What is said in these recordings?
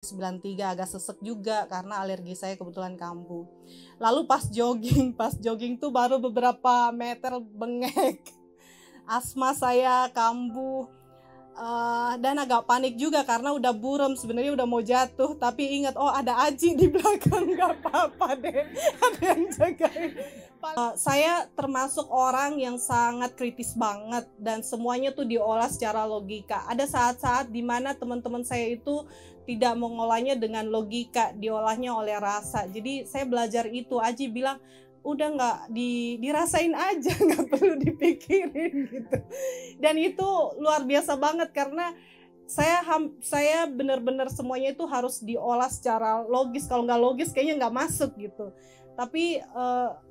93 agak sesek juga karena alergi saya kebetulan kambuh. Lalu pas jogging tuh baru beberapa meter bengek. Asma saya kambuh, dan agak panik juga karena udah buram, sebenarnya udah mau jatuh, tapi ingat, oh ada Aji di belakang, nggak apa-apa deh, ada yang jagain. Saya termasuk orang yang sangat kritis banget dan semuanya tuh diolah secara logika. Ada saat-saat di mana teman-teman saya itu tidak mengolahnya dengan logika, diolahnya oleh rasa. Jadi saya belajar itu. Aji bilang, udah nggak dirasain aja, nggak perlu dipikirin gitu. Dan itu luar biasa banget karena saya benar-benar semuanya itu harus diolah secara logis. Kalau nggak logis kayaknya nggak masuk gitu. Tapi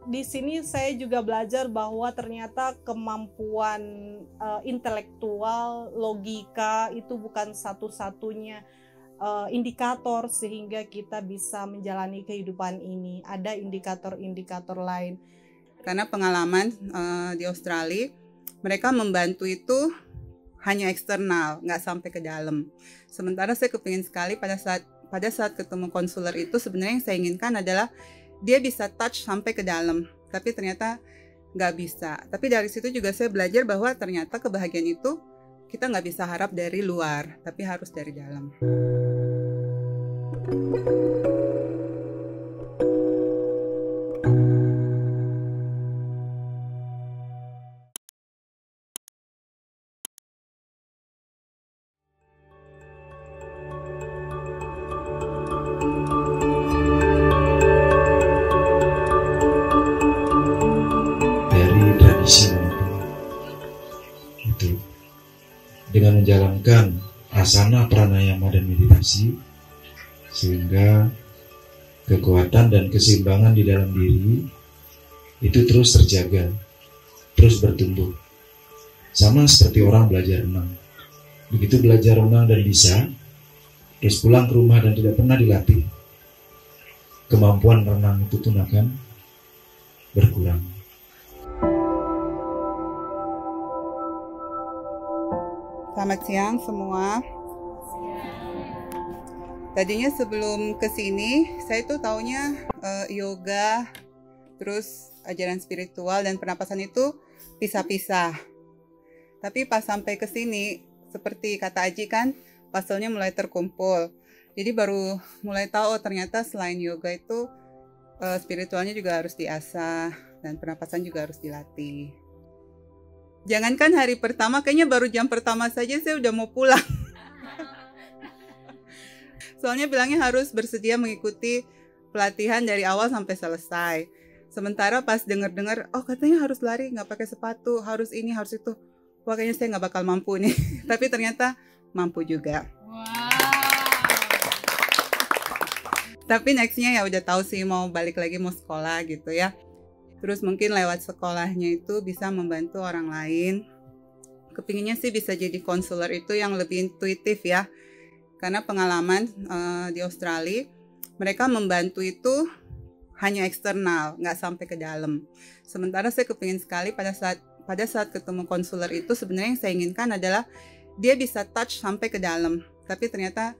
di sini saya juga belajar bahwa ternyata kemampuan intelektual, logika itu bukan satu-satunya indikator sehingga kita bisa menjalani kehidupan ini. Ada indikator-indikator lain. Karena pengalaman di Australia, mereka membantu itu hanya eksternal, nggak sampai ke dalam. Sementara saya kepingin sekali pada saat ketemu konselor itu, sebenarnya yang saya inginkan adalah dia bisa touch sampai ke dalam, tapi ternyata nggak bisa. Tapi dari situ juga saya belajar bahwa ternyata kebahagiaan itu kita nggak bisa harap dari luar, tapi harus dari dalam. Itu dengan menjalankan asana, pranayama dan meditasi, sehingga kekuatan dan keseimbangan di dalam diri itu terus terjaga, terus bertumbuh. Sama seperti orang belajar renang. Begitu belajar renang dan bisa, terus pulang ke rumah dan tidak pernah dilatih, kemampuan renang itu pun akan berkurang. Selamat siang semua. Tadinya sebelum kesini, saya tuh taunya yoga, terus ajaran spiritual dan pernapasan itu pisah-pisah. Tapi pas sampai kesini, seperti kata Aji kan, puzzle-nya mulai terkumpul. Jadi baru mulai tahu ternyata selain yoga itu spiritualnya juga harus diasah dan pernapasan juga harus dilatih. Jangankan hari pertama, kayaknya baru jam pertama saja saya udah mau pulang. Soalnya bilangnya harus bersedia mengikuti pelatihan dari awal sampai selesai. Sementara pas denger-dengar, oh katanya harus lari, nggak pakai sepatu, harus ini, harus itu. Wah kayaknya saya nggak bakal mampu nih. Tapi ternyata mampu juga. Wow. Tapi nextnya ya udah tahu sih mau balik lagi mau sekolah gitu ya. Terus mungkin lewat sekolahnya itu bisa membantu orang lain. Kepinginnya sih bisa jadi konselor itu yang lebih intuitif ya. Karena pengalaman di Australia, mereka membantu itu hanya eksternal, nggak sampai ke dalam. Sementara saya kepingin sekali pada saat ketemu konselor itu, sebenarnya yang saya inginkan adalah dia bisa touch sampai ke dalam. Tapi ternyata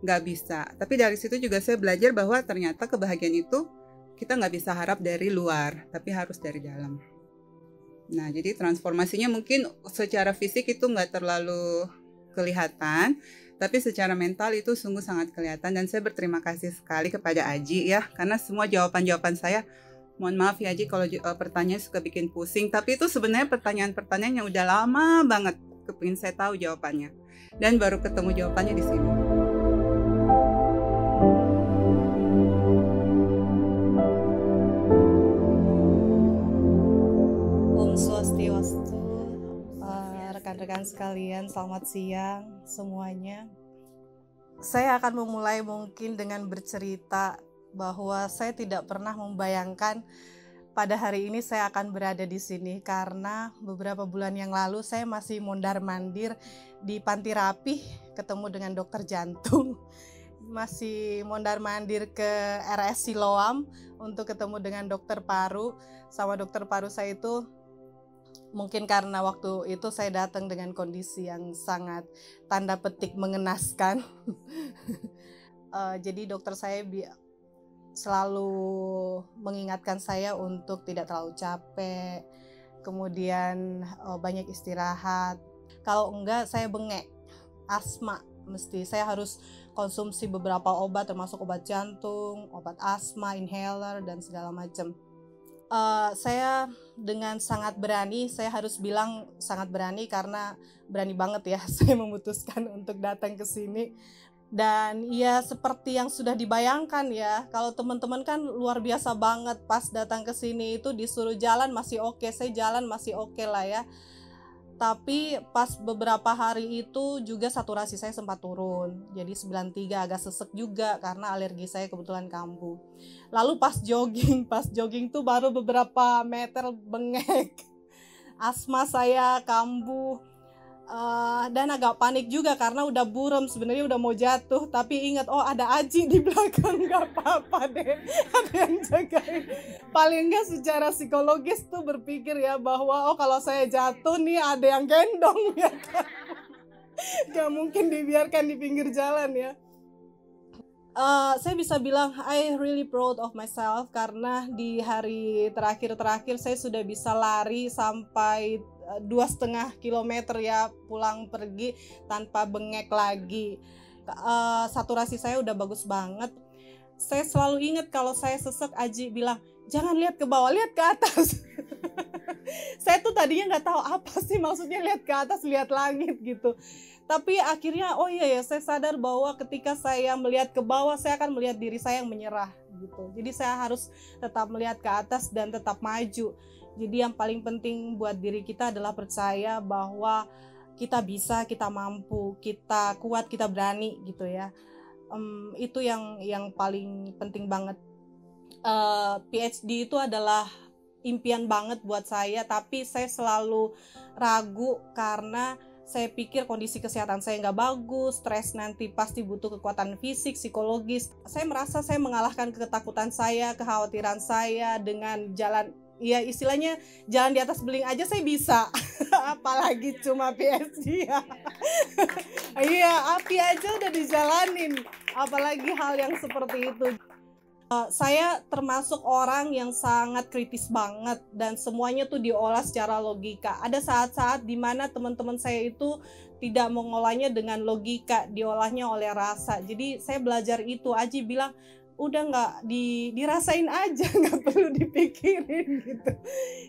nggak bisa. Tapi dari situ juga saya belajar bahwa ternyata kebahagiaan itu kita nggak bisa harap dari luar, tapi harus dari dalam. Nah, jadi transformasinya mungkin secara fisik itu nggak terlalu kelihatan, tapi secara mental itu sungguh sangat kelihatan. Dan saya berterima kasih sekali kepada Aji ya, karena semua jawaban-jawaban saya, mohon maaf ya Aji kalau pertanyaan suka bikin pusing, tapi itu sebenarnya pertanyaan-pertanyaan yang udah lama banget kepingin saya tahu jawabannya. Dan baru ketemu jawabannya di sini. Swastiastu, rekan-rekan sekalian, selamat siang semuanya. Saya akan memulai mungkin dengan bercerita bahwa saya tidak pernah membayangkan pada hari ini saya akan berada di sini karena beberapa bulan yang lalu saya masih mondar-mandir di Panti Rapih ketemu dengan dokter jantung. Masih mondar-mandir ke RS Siloam untuk ketemu dengan dokter paru. Sama dokter paru saya itu mungkin karena waktu itu saya datang dengan kondisi yang sangat tanda petik mengenaskan. Jadi dokter saya selalu mengingatkan saya untuk tidak terlalu capek, kemudian banyak istirahat. Kalau enggak saya bengek, asma mesti. Saya harus konsumsi beberapa obat termasuk obat jantung, obat asma, inhaler dan segala macam. Saya dengan sangat berani, saya harus bilang sangat berani karena berani banget ya saya memutuskan untuk datang ke sini. Dan ya seperti yang sudah dibayangkan ya, kalau teman-teman kan luar biasa banget pas datang ke sini itu disuruh jalan masih oke, saya jalan masih oke lah ya. Tapi pas beberapa hari itu juga saturasi saya sempat turun. Jadi 93 agak sesek juga karena alergi saya kebetulan kambuh. Lalu pas jogging tuh baru beberapa meter bengek. Asma saya kambuh. Dan agak panik juga karena udah buram, sebenarnya udah mau jatuh, tapi ingat ada Aji di belakang, nggak apa-apa deh, ada yang jagain. Paling nggak secara psikologis tuh berpikir ya bahwa kalau saya jatuh nih ada yang gendong ya kan, nggak mungkin dibiarkan di pinggir jalan ya. Saya bisa bilang I really proud of myself karena di hari terakhir saya sudah bisa lari sampai 2,5 kilometer ya, pulang pergi tanpa bengek lagi. Saturasi saya udah bagus banget. Saya selalu ingat kalau saya sesek, Aji bilang jangan lihat ke bawah, lihat ke atas. Saya tuh tadinya nggak tahu apa sih maksudnya lihat ke atas, lihat langit gitu. Tapi akhirnya saya sadar bahwa ketika saya melihat ke bawah saya akan melihat diri saya yang menyerah gitu. Jadi saya harus tetap melihat ke atas dan tetap maju. Jadi yang paling penting buat diri kita adalah percaya bahwa kita bisa, kita mampu, kita kuat, kita berani gitu ya. Itu yang paling penting banget. PhD itu adalah impian banget buat saya, tapi saya selalu ragu karena saya pikir kondisi kesehatan saya nggak bagus, stres nanti pasti butuh kekuatan fisik, psikologis. Saya merasa saya mengalahkan ketakutan saya, kekhawatiran saya dengan jalan, ya istilahnya jalan di atas beling aja saya bisa, apalagi cuma PhD ya. Iya, api aja udah dijalanin, apalagi hal yang seperti itu. Saya termasuk orang yang sangat kritis banget dan semuanya tuh diolah secara logika. Ada saat-saat dimana teman-teman saya itu tidak mengolahnya dengan logika, diolahnya oleh rasa. Jadi saya belajar itu. Aji bilang udah nggak dirasain aja, nggak perlu dipikirin gitu.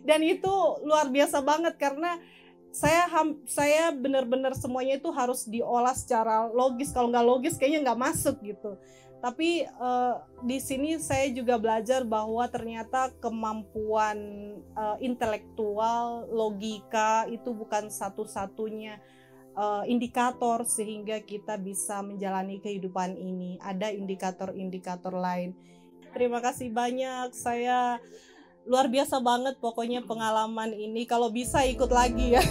Dan itu luar biasa banget karena saya benar-benar semuanya itu harus diolah secara logis. Kalau nggak logis kayaknya nggak masuk gitu. Tapi di sini saya juga belajar bahwa ternyata kemampuan intelektual, logika itu bukan satu-satunya indikator sehingga kita bisa menjalani kehidupan ini. Ada indikator-indikator lain. Terima kasih banyak, saya luar biasa banget pokoknya pengalaman ini. Kalau bisa ikut lagi ya.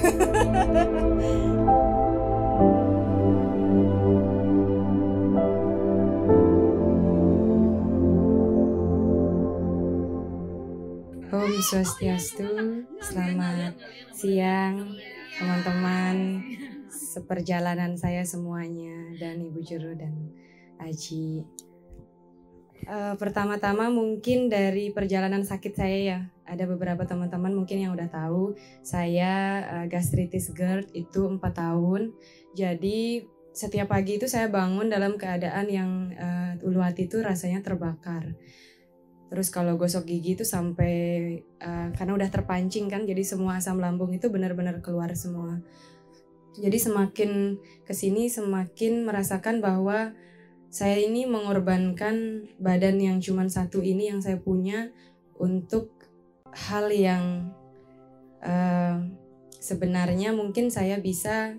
Om Swastiastu, selamat siang teman-teman seperjalanan saya semuanya dan Ibu Juru dan Aji. Pertama-tama mungkin dari perjalanan sakit saya ya, ada beberapa teman-teman mungkin yang udah tahu saya gastritis GERD itu 4 tahun. Jadi setiap pagi itu saya bangun dalam keadaan yang ulu hati itu rasanya terbakar. Terus kalau gosok gigi itu sampai karena udah terpancing kan, jadi semua asam lambung itu benar-benar keluar semua. Jadi semakin kesini semakin merasakan bahwa saya ini mengorbankan badan yang cuma satu ini yang saya punya untuk hal yang sebenarnya mungkin saya bisa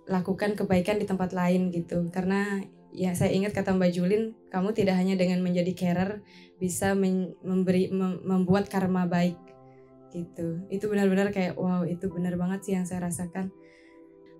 lakukan kebaikan di tempat lain gitu. Karena ya saya ingat kata Mbak Julin, kamu tidak hanya dengan menjadi carer bisa membuat karma baik gitu. Itu benar-benar kayak wow, itu benar banget sih yang saya rasakan.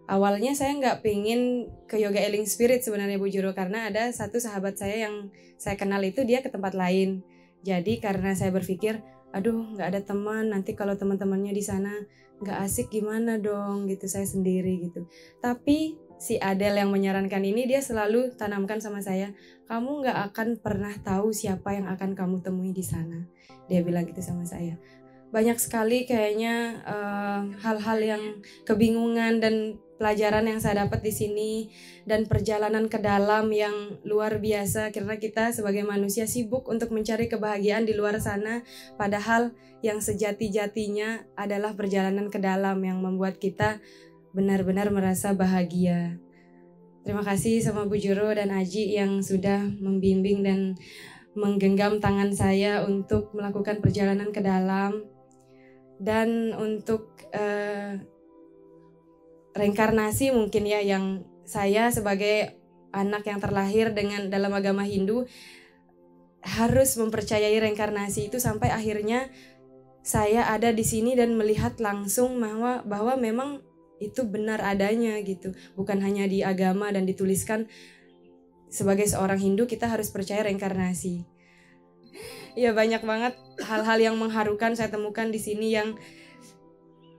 Awalnya saya nggak pengen ke Yoga Healing Spirit sebenarnya Bu Juro, karena ada satu sahabat saya yang saya kenal itu dia ke tempat lain. Jadi karena saya berpikir, aduh nggak ada teman, nanti kalau teman-temannya di sana nggak asik gimana dong gitu, saya sendiri gitu. Tapi si Adele yang menyarankan ini, dia selalu tanamkan sama saya, kamu nggak akan pernah tahu siapa yang akan kamu temui di sana. Dia bilang gitu sama saya. Banyak sekali kayaknya hal-hal yang kebingungan dan pelajaran yang saya dapat di sini, dan perjalanan ke dalam yang luar biasa karena kita sebagai manusia sibuk untuk mencari kebahagiaan di luar sana, padahal yang sejati-jatinya adalah perjalanan ke dalam yang membuat kita benar-benar merasa bahagia. Terima kasih sama Bu Juro dan Aji yang sudah membimbing dan menggenggam tangan saya untuk melakukan perjalanan ke dalam. Dan untuk reinkarnasi mungkin ya, yang saya sebagai anak yang terlahir dengan dalam agama Hindu harus mempercayai reinkarnasi itu sampai akhirnya saya ada di sini dan melihat langsung bahwa memang itu benar adanya gitu. Bukan hanya di agama dan dituliskan sebagai seorang Hindu kita harus percaya reinkarnasi. Ya, banyak banget hal-hal yang mengharukan saya temukan di sini yang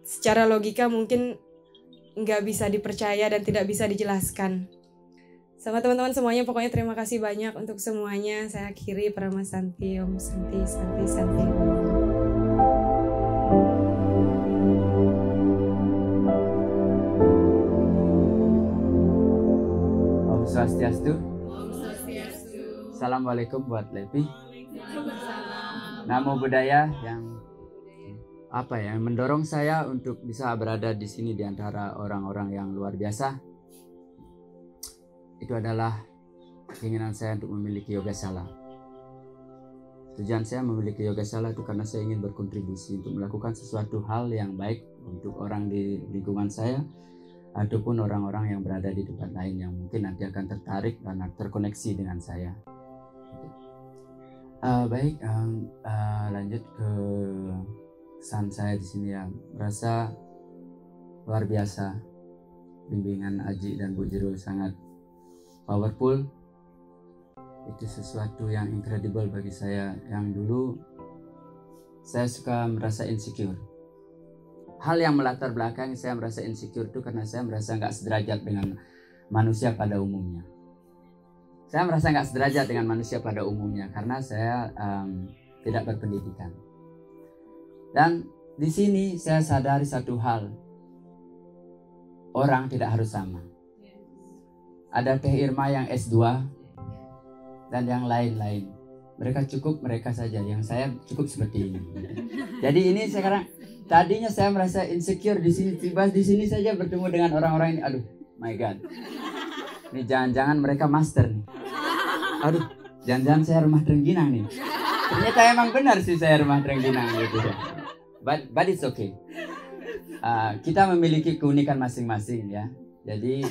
secara logika mungkin nggak bisa dipercaya dan tidak bisa dijelaskan. Sama teman-teman semuanya, pokoknya terima kasih banyak untuk semuanya. Saya akhiri Parama Santi, Om Santi, Santi, Santi. Om Swastiastu. Assalamualaikum buat Lepi. Namo Buddhaya yang mendorong saya untuk bisa berada di sini di antara orang-orang yang luar biasa. Itu adalah keinginan saya untuk memiliki Yogasala. Tujuan saya memiliki Yogasala itu karena saya ingin berkontribusi untuk melakukan sesuatu hal yang baik untuk orang di lingkungan saya ataupun orang-orang yang berada di tempat lain yang mungkin nanti akan tertarik dan terkoneksi dengan saya. Lanjut ke kesan saya di sini ya, merasa luar biasa. Bimbingan Aji dan Bu Jiro sangat powerful. Itu sesuatu yang incredible bagi saya. Yang dulu saya suka merasa insecure. Hal yang melatar belakang saya merasa insecure itu karena saya merasa nggak sederajat dengan manusia pada umumnya. Saya merasa nggak sederajat dengan manusia pada umumnya karena saya tidak berpendidikan. Dan di sini saya sadari satu hal, orang tidak harus sama. Ada Teh Irma yang S2 dan yang lain-lain. Mereka cukup mereka saja, yang saya cukup seperti ini. Jadi ini sekarang, tadinya saya merasa insecure di sini, tiba di sini saja bertemu dengan orang-orang ini. Aduh, my God. Ini jangan-jangan mereka master nih. Aduh, jangan-jangan saya rumah terengginang nih. Ternyata emang benar sih saya rumah terengginang gitu ya. But it's okay. Kita memiliki keunikan masing-masing ya. Jadi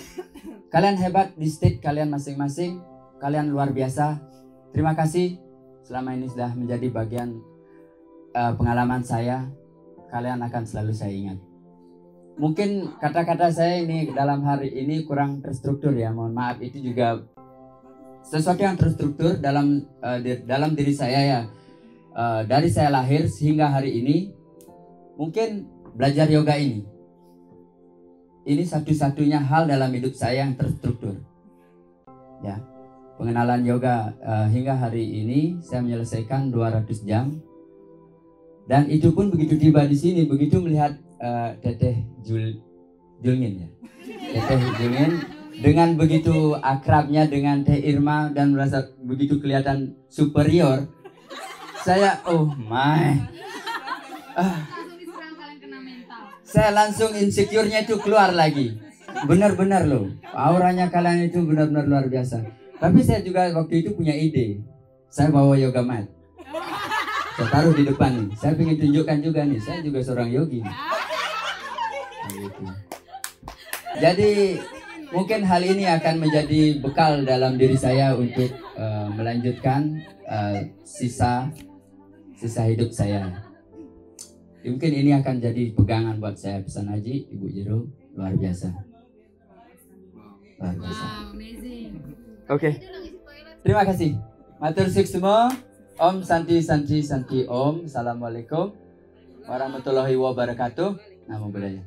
kalian hebat di state kalian masing-masing. Kalian luar biasa. Terima kasih selama ini sudah menjadi bagian pengalaman saya. Kalian akan selalu saya ingat. Mungkin kata-kata saya ini dalam hari ini kurang terstruktur ya. Mohon maaf, itu juga sesuatu yang terstruktur dalam diri saya ya. Dari saya lahir sehingga hari ini. Mungkin belajar yoga ini satu-satunya hal dalam hidup saya yang terstruktur. Ya, pengenalan yoga hingga hari ini saya menyelesaikan 200 jam. Dan itu pun begitu tiba di sini, begitu melihat Teteh Julngin ya. Teteh Julngin dengan begitu akrabnya dengan Teh Irma dan merasa begitu kelihatan superior. Saya oh my. Saya langsung insecure-nya itu keluar lagi. Benar-benar loh, auranya kalian itu benar-benar luar biasa. Tapi saya juga waktu itu punya ide. Saya bawa yoga mat. Saya taruh di depan nih. Saya ingin tunjukkan juga nih, saya juga seorang yogi. Jadi mungkin hal ini akan menjadi bekal dalam diri saya untuk melanjutkan sisa hidup saya. Mungkin ini akan jadi pegangan buat saya. Pesan Haji, Ibu Jiro, luar biasa. Luar biasa. Oke. Terima kasih. Matur suksma. Om Santi Santi Santi Om. Assalamualaikum warahmatullahi wabarakatuh. Namo Buddhaya.